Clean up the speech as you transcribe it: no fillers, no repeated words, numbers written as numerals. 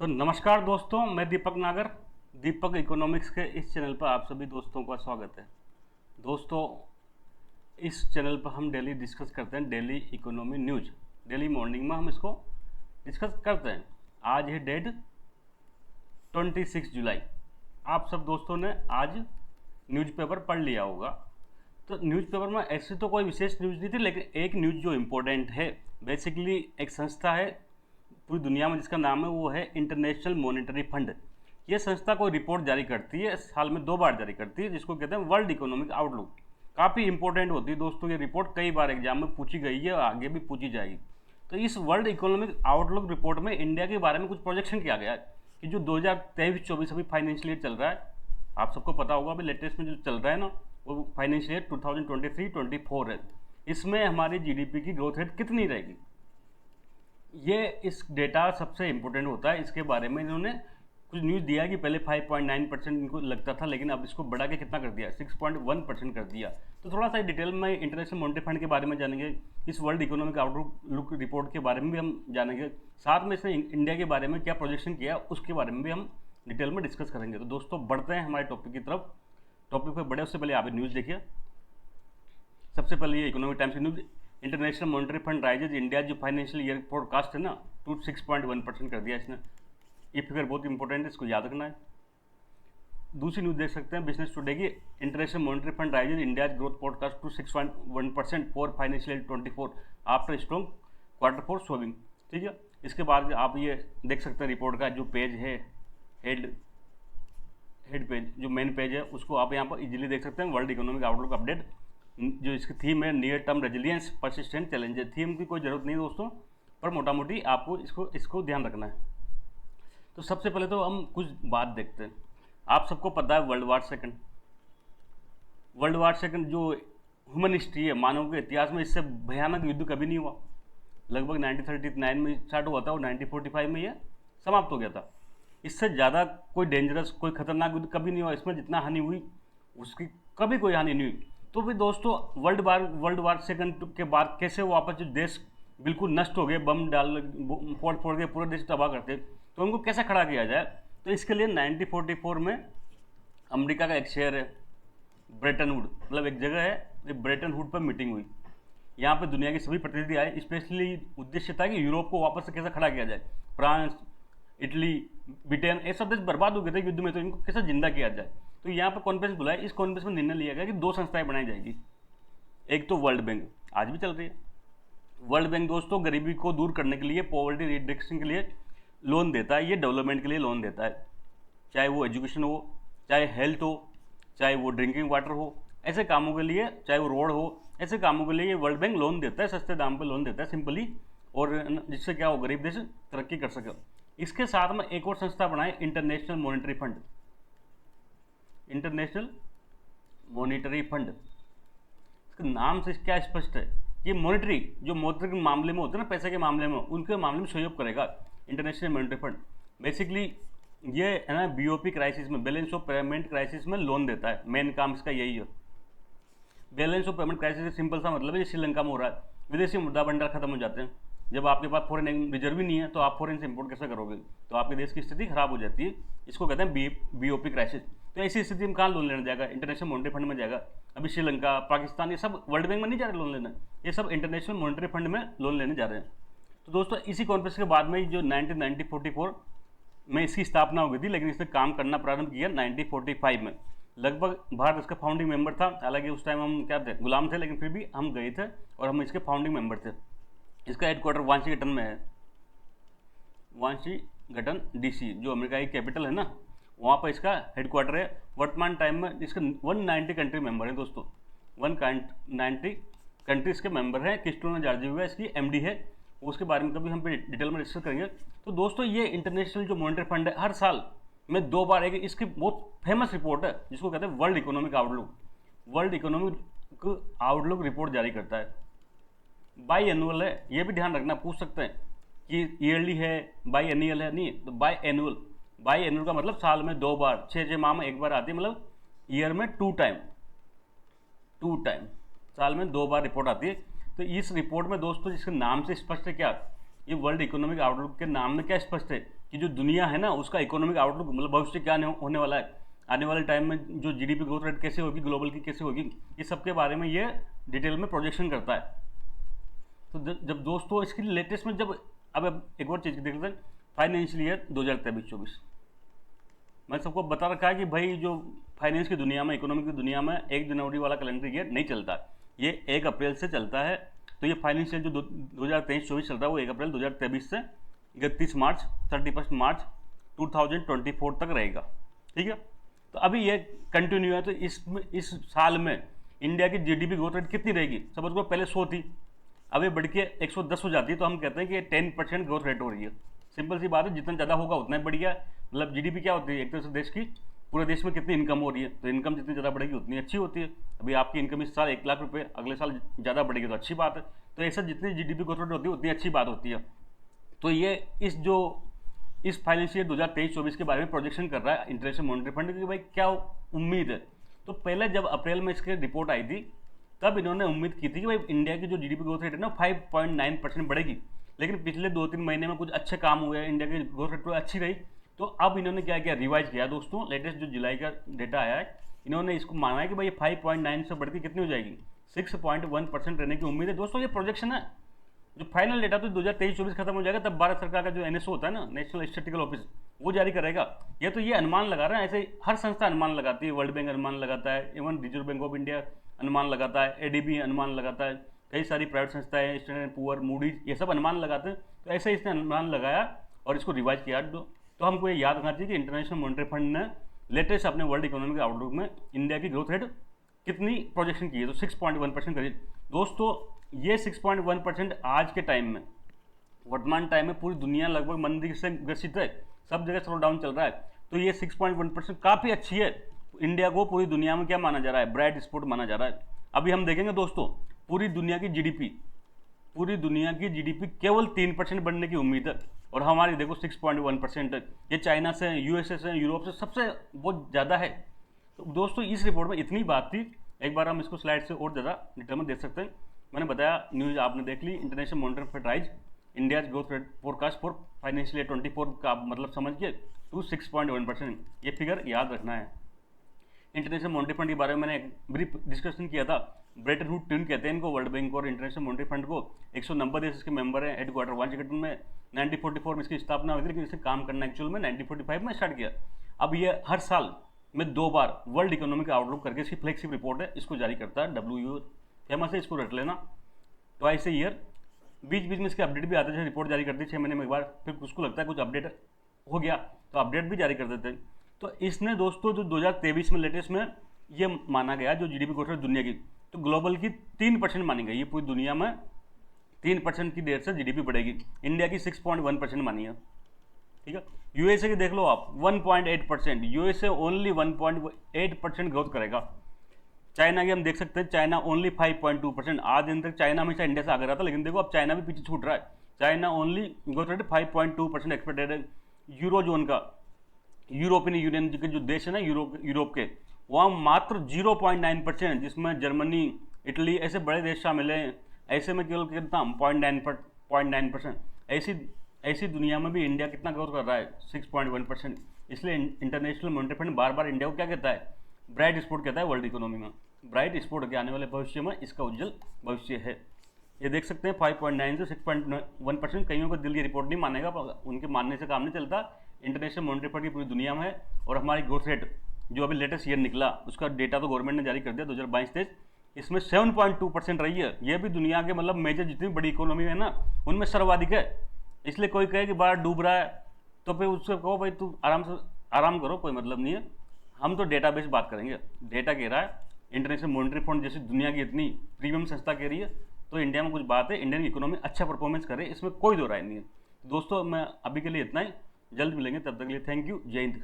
तो नमस्कार दोस्तों, मैं दीपक नागर। दीपक इकोनॉमिक्स के इस चैनल पर आप सभी दोस्तों का स्वागत है। दोस्तों, इस चैनल पर हम डेली डिस्कस करते हैं daily economy news. Daily morning में हम इसको डिस्कस करते हैं। आज है डेट 26 जुलाई। आप सब दोस्तों ने आज न्यूज़पेपर पढ़ लिया होगा। तो न्यूज़पेपर में ऐसी तो कोई विशेष न्यूज़ नहीं थी, लेकिन एक न्यूज़ जो इम्पोर्टेंट है, बेसिकली एक संस्था है पूरी दुनिया में जिसका नाम है वो है इंटरनेशनल मॉनेटरी फंड। ये संस्था कोई रिपोर्ट जारी करती है, साल में 2 बार जारी करती है, जिसको कहते हैं वर्ल्ड इकोनॉमिक आउटलुक। काफ़ी इंपॉर्टेंट होती है दोस्तों। ये रिपोर्ट कई बार एग्जाम में पूछी गई है और आगे भी पूछी जाएगी। तो इस वर्ल्ड इकोनॉमिक आउटलुक रिपोर्ट में इंडिया के बारे में कुछ प्रोजेक्शन किया गया है कि जो 2023-24 अभी फाइनेंशियल ईयर चल रहा है, आप सबको पता होगा अभी लेटेस्ट में जो चल रहा है ना, वो फाइनेंशियल ईयर 2023-24 है। इसमें हमारी जीडीपी की ग्रोथ रेट कितनी रहेगी, ये इस डेटा सबसे इम्पोर्टेंट होता है। इसके बारे में इन्होंने कुछ न्यूज़ दिया कि पहले 5.9% इनको लगता था, लेकिन अब इसको बढ़ा के कितना कर दिया, 6.1% कर दिया। तो थोड़ा सा डिटेल में इंटरनेशनल मॉनेटरी फंड के बारे में जानेंगे, इस वर्ल्ड इकोनॉमिक आउटलुक रिपोर्ट के बारे में भी हम जानेंगे, साथ में इसने इंडिया के बारे में क्या प्रोजेक्शन किया उसके बारे में भी हम डिटेल में डिस्कस करेंगे। तो दोस्तों, बढ़ते हैं हमारे टॉपिक की तरफ। टॉपिक पर बढ़े उससे पहले आप न्यूज़ देखिए। सबसे पहले ये इकोनॉमिक टाइम्स की news, international Monetary Fund raises India जो फाइनेंशियल ईयर फोरकास्ट है ना, टू 6.1% कर दिया इसने। ये फिगर बहुत इंपॉर्टेंट है, इसको याद रखना है। दूसरी न्यूज़ देख सकते हैं बिजनेस टुडे की, International Monetary Fund raises India growth forecast to 6.1% for financial year 24 after strong Q4 showing. ठीक है, इसके बाद आप ये देख सकते हैं रिपोर्ट का जो पेज है, हेड पेज जो मेन पेज है, उसको आप यहाँ पर इजीली देख सकते हैं। वर्ल्ड इकोनॉमिक आउटलुक अपडेट, जो इसकी थीम है near term resilience persistent challenges. Theme की कोई ज़रूरत नहीं दोस्तों, पर मोटा मोटी आपको इसको ध्यान रखना है। तो सबसे पहले तो हम कुछ बात देखते हैं। आप सबको पता है वर्ल्ड वार सेकंड जो ह्यूमन हिस्ट्री है, मानव के इतिहास में इससे भयानक युद्ध कभी नहीं हुआ। लगभग 1939 में स्टार्ट हुआ था और 1945 में यह समाप्त हो गया था। इससे ज़्यादा कोई डेंजरस, कोई खतरनाक युद्ध कभी नहीं हुआ। इसमें जितना हानि हुई उसकी कभी कोई हानि नहीं हुई। तो भी दोस्तों, वर्ल्ड वार सेकंड के बाद कैसे वापस जो देश बिल्कुल नष्ट हो गए, बम डाल फोड़ के पूरे देश तबाह करते, तो उनको कैसे खड़ा किया जाए। तो इसके लिए 1944 में अमेरिका का एक शहर है ब्रेटन वुड, मतलब एक जगह है, ये ब्रेटन वुड पर मीटिंग हुई। यहाँ पे दुनिया के सभी प्रतिनिधि आए। स्पेशली उद्देश्य था कि यूरोप को वापस से कैसे खड़ा किया जाए। फ्रांस, इटली, ब्रिटेन, ये सब देश बर्बाद हो गए थे युद्ध में, तो इनको कैसे जिंदा किया जाए। तो यहाँ पर कॉन्फ्रेंस बुलाया। इस कॉन्फ्रेंस में निर्णय लिया गया कि 2 संस्थाएं बनाई जाएगी। एक तो वर्ल्ड बैंक, आज भी चल रही है। वर्ल्ड बैंक दोस्तों गरीबी को दूर करने के लिए, पॉवर्टी रिडक्शन के लिए लोन देता है। ये डेवलपमेंट के लिए लोन देता है, चाहे वो एजुकेशन हो, चाहे हेल्थ हो, चाहे वो ड्रिंकिंग वाटर हो, ऐसे कामों के लिए, चाहे वो रोड हो, ऐसे कामों के लिए ये वर्ल्ड बैंक लोन देता है, सस्ते दाम पे लोन देता है सिंपली, और जिससे क्या हो, गरीब देश तरक्की कर सके। इसके साथ में एक और संस्था बनाए, international Monetary fund. International Monetary fund, इसके नाम से क्या स्पष्ट है, ये मॉनेटरी जो मौद्रिक के मामले में होते हैं ना, पैसे के मामले में, उनके मामले में सहयोग करेगा इंटरनेशनल मॉनेटरी फंड। बेसिकली ये है ना, बीओपी क्राइसिस में, बैलेंस ऑफ पेमेंट क्राइसिस में लोन देता है। मेन काम इसका यही है। Balance of payment crisis simple सा मतलब है, श्रीलंका में हो रहा है, विदेशी मुद्रा भंडार खत्म हो जाते हैं। जब आपके पास फॉरेन रिजर्व ही नहीं है तो आप फॉरेन से इंपोर्ट कैसे करोगे, तो आपके देश की स्थिति खराब हो जाती है। इसको कहते हैं बीओपी क्राइसिस। तो ऐसी स्थिति में कहाँ लोन लेने जाएगा, इंटरनेशनल मॉनेटरी फंड में जाएगा। अभी श्रीलंका, पाकिस्तान, ये सब वर्ल्ड बैंक में नहीं जा रहे लोन लेने, ये सब इंटरनेशनल मॉनेटरी फंड में लोन लेने जा रहे हैं। तो दोस्तों, इसी कॉन्फ्रेंस के बाद में जो 1944 में इसकी स्थापना हो गई थी, लेकिन इसने काम करना प्रारंभ किया 1945 में। लगभग भारत इसका फाउंडिंग मेंबर था। हालांकि उस टाइम हम क्या थे, गुलाम थे, लेकिन फिर भी हम गए थे और हम इसके फाउंडिंग मेंबर थे। इसका हेडक्वार्टर वाशिंगटन में है, वाशिंगटन डीसी जो अमेरिका की कैपिटल है ना, वहाँ पर इसका हेडक्वार्टर है। वर्तमान टाइम में इसका 190 कंट्री मेंबर है दोस्तों, 190 कंट्री इसके मेंबर हैं। क्रिस्टोना जॉर्जिवा इसकी एमडी है, उसके बारे में कभी हम डिटेल में डिस्कस करेंगे। तो दोस्तों, ये इंटरनेशनल जो मॉनेटरी फंड है, हर साल में 2 बार एक इसकी बहुत फेमस रिपोर्ट है जिसको कहते हैं world economic outlook. World economic outlook report जारी करता है। बाई एनुअल है, ये भी ध्यान रखना, पूछ सकते हैं कि ईयरली है, बाई एनुअल है, नहीं तो बाई एनुअल। बाई एनुअल का मतलब साल में 2 बार, 6 माह में 1 बार आती है, मतलब ईयर में 2 टाइम, साल में 2 बार रिपोर्ट आती है। तो इस रिपोर्ट में दोस्तों, जिसके नाम से स्पष्ट है क्या, ये वर्ल्ड इकोनॉमिक आउटलुक के नाम में क्या स्पष्ट है कि जो दुनिया है ना उसका इकोनॉमिक आउटलुक मतलब भविष्य क्या होने वाला है, आने वाले टाइम में जो जीडीपी ग्रोथ रेट कैसे होगी, ग्लोबल की कैसे होगी, ये सब के बारे में ये डिटेल में प्रोजेक्शन करता है। तो जब दोस्तों इसकी लेटेस्ट में जब अब एक और चीज़ देख लेते हैं, फाइनेंशियल ईयर 2023-24 मैं सबको बता रखा है कि भाई जो फाइनेंस की दुनिया में, इकोनॉमिक की दुनिया में 1 जनवरी वाला कैलेंडर ईयर नहीं चलता, ये 1 अप्रैल से चलता है। तो ये फाइनेंशियल जो 2023-24 चल रहा है वो 1 अप्रैल 2023 से 31 मार्च 31 मार्च 2024 तक रहेगा, ठीक है। तो अभी ये कंटिन्यू है। तो इस साल में इंडिया की जीडीपी ग्रोथ रेट कितनी रहेगी? सपोज को पहले 100 थी, अभी बढ़ के 110 हो जाती है, तो हम कहते हैं कि 10% ग्रोथ रेट हो रही है। सिंपल सी बात है, जितना ज़्यादा होगा उतना ही बढ़िया। मतलब जीडीपी क्या होती है? एक तरह से देश की, पूरे देश में कितनी इनकम हो रही है, तो इनकम जितनी ज़्यादा बढ़ेगी उतनी अच्छी होती है। अभी आपकी इनकम इस साल 1 लाख रुपये, अगले साल ज़्यादा बढ़ेगी तो अच्छी बात है। तो ऐसा जितनी जीडीपी ग्रोथ रेट होती है उतनी अच्छी बात होती है। तो ये इस फाइनेंशियल 2023-24 के बारे में प्रोजेक्शन कर रहा है इंटरनेशनल मॉनेटरी फंड कि भाई क्या उम्मीद है। तो पहले जब अप्रैल में इसकी रिपोर्ट आई थी तब इन्होंने उम्मीद की थी कि भाई इंडिया की जो जीडीपी ग्रोथ रेट है ना 5.9% बढ़ेगी, लेकिन पिछले 2-3 महीने में कुछ अच्छे काम हुए, इंडिया की ग्रोथ रेट तो अच्छी रही। तो अब इन्होंने क्या किया, रिवाइज किया दोस्तों। लेटेस्ट जो जुलाई का डेटा आया है, इन्होंने इसको माना है कि भाई 5.9 से बढ़ के कितनी हो जाएगी, 6.1% रहने की उम्मीद है। दोस्तों ये प्रोजेक्शन है, जो फाइनल डेटा तो 2023-24 खत्म हो जाएगा, तब भारत सरकार का जो एनएसओ होता है ना, नेशनल स्टैटिस्टिकल ऑफिस, वो जारी करेगा। ये अनुमान लगा रहे हैं, ऐसे हर संस्था अनुमान लगाती है। वर्ल्ड बैंक अनुमान लगाता है, even reserve bank of India अनुमान लगाता है, एडीबी अनुमान लगाता है, कई सारी प्राइवेट संस्थाएं, स्टैंडर्ड एंड पुअर, मूडीज, ये सब अनुमान लगाते हैं। तो ऐसे इसने अनुमान लगाया और इसको रिवाइज किया। तो हमको ये याद रखना चाहिए कि इंटरनेशनल मॉनेटरी फंड ने लेटेस्ट अपने वर्ल्ड इकोनॉमिक आउटलुक में इंडिया की ग्रोथ रेट कितनी प्रोजेक्शन की है, तो 6.1% करिए दोस्तों। ये 6.1% आज के टाइम में, वर्तमान टाइम में पूरी दुनिया लगभग मंदी से ग्रसित है, सब जगह स्लो डाउन चल रहा है। तो ये 6.1% काफ़ी अच्छी है। इंडिया को पूरी दुनिया में क्या माना जा रहा है, ब्राइट स्पॉट माना जा रहा है। अभी हम देखेंगे दोस्तों, पूरी दुनिया की जीडीपी केवल 3% बढ़ने की उम्मीद है, और हमारी देखो 6.1% है। ये चाइना से, यूएसए से, यूरोप से सबसे बहुत ज़्यादा है। तो दोस्तों इस रिपोर्ट में इतनी बात थी। एक बार हम इसको स्लाइड से और ज़्यादा डिटेल में देख सकते हैं। मैंने बताया, न्यूज़ आपने देख ली, International Monetary Fund raise India's growth rate forecast for financial year 24 का मतलब समझ के टू 6.1%। ये फिगर याद रखना है। इंटरनेशनल मॉनेटरी फंड के बारे में मैंने एक ब्रीफ डिस्कशन किया था। ब्रेटन वुड ट्विन कहते हैं इनको, वर्ल्ड बैंक और इंटरनेशनल मॉनेटरी फंड को। 190 देश इसके मेंबर हैं। हेडक्वार्टर वाशिंगटन में 1944 में इसकी स्थापना हुई थी, लेकिन इसे काम करना एक्चुअल में 1945 में स्टार्ट किया। अब ये हर साल में 2 बार वर्ल्ड इकोनॉमिक आउटलुक करके इसकी फ्लैगशिप रिपोर्ट है, इसको जारी करता है। WEO फेमस है, इसको रट लेना। ट्वाइस ए ईयर, बीच बीच में इसके अपडेट भी आते थे। रिपोर्ट जारी करती 6 महीने में एक बार, फिर उसको लगता है कुछ अपडेट हो गया तो अपडेट भी जारी कर देते हैं। तो इसने दोस्तों जो 2023 में लेटेस्ट में ये माना गया जो जीडीपी ग्रोथ रेट दुनिया की, तो ग्लोबल की 3% मानी गई। ये पूरी दुनिया में 3% की देर से जीडीपी बढ़ेगी। इंडिया की 6.1% मानी है, ठीक है। यूएसए की देख लो आप, 1.8%। यूएसए ओनली 1.8% ग्रोथ करेगा। चाइना की हम देख सकते हैं, चाइना ओनली 5.2%। आज दिन तक चाइना हमेशा इंडिया से आगे रहा था, लेकिन देखो अब चाइना भी पीछे छूट रहा है। China only growth rate 5.2% expected है। यूरो जोन का, यूरोपियन यूनियन के जो देश है ना, यूरोप के, वहाँ मात्र 0.9%, जिसमें जर्मनी, इटली ऐसे बड़े देश शामिल हैं। ऐसे में केवल कितना 0.9%। ऐसी दुनिया में भी इंडिया कितना ग्रोथ कर रहा है, 6.1%। इसलिए इंटरनेशनल मॉनेटरी फंड बार बार इंडिया को क्या कहता है, ब्राइट स्पॉट कहता है वर्ल्ड इकोनॉमी में। ब्राइट स्पॉट के आने वाले भविष्य में इसका उज्जवल भविष्य है। ये देख सकते हैं 5.9 से 6.1%। कईयों को दिल की रिपोर्ट नहीं मानेगा, उनके मानने से काम नहीं चलता। इंटरनेशनल मॉनेटरी फंड की पूरी दुनिया में है। और हमारी ग्रोथ रेट जो अभी लेटेस्ट ईयर निकला, उसका डेटा तो गवर्नमेंट ने जारी कर दिया 2022-23, इसमें 7.2% रही है। ये भी दुनिया के मतलब मेजर जितनी बड़ी इकोनॉमी है ना, उनमें सर्वाधिक है। इसलिए कोई कहे कि बाहर डूब रहा है तो फिर उससे कहो भाई तू आराम करो, कोई मतलब नहीं है। हम तो डेटा बेस बात करेंगे। डेटा कह रहा है, इंटरनेशनल मॉनेटरी फंड जैसी दुनिया की इतनी प्रीमियम संस्था कह रही है, तो इंडिया में कुछ बात है, इंडियन इकोनॉमी अच्छा परफॉर्मेंस करे, इसमें कोई दो राय नहीं है। दोस्तों मैं अभी के लिए इतना ही, जल्द मिलेंगे, तब तक के लिए थैंक यू, जय हिंद।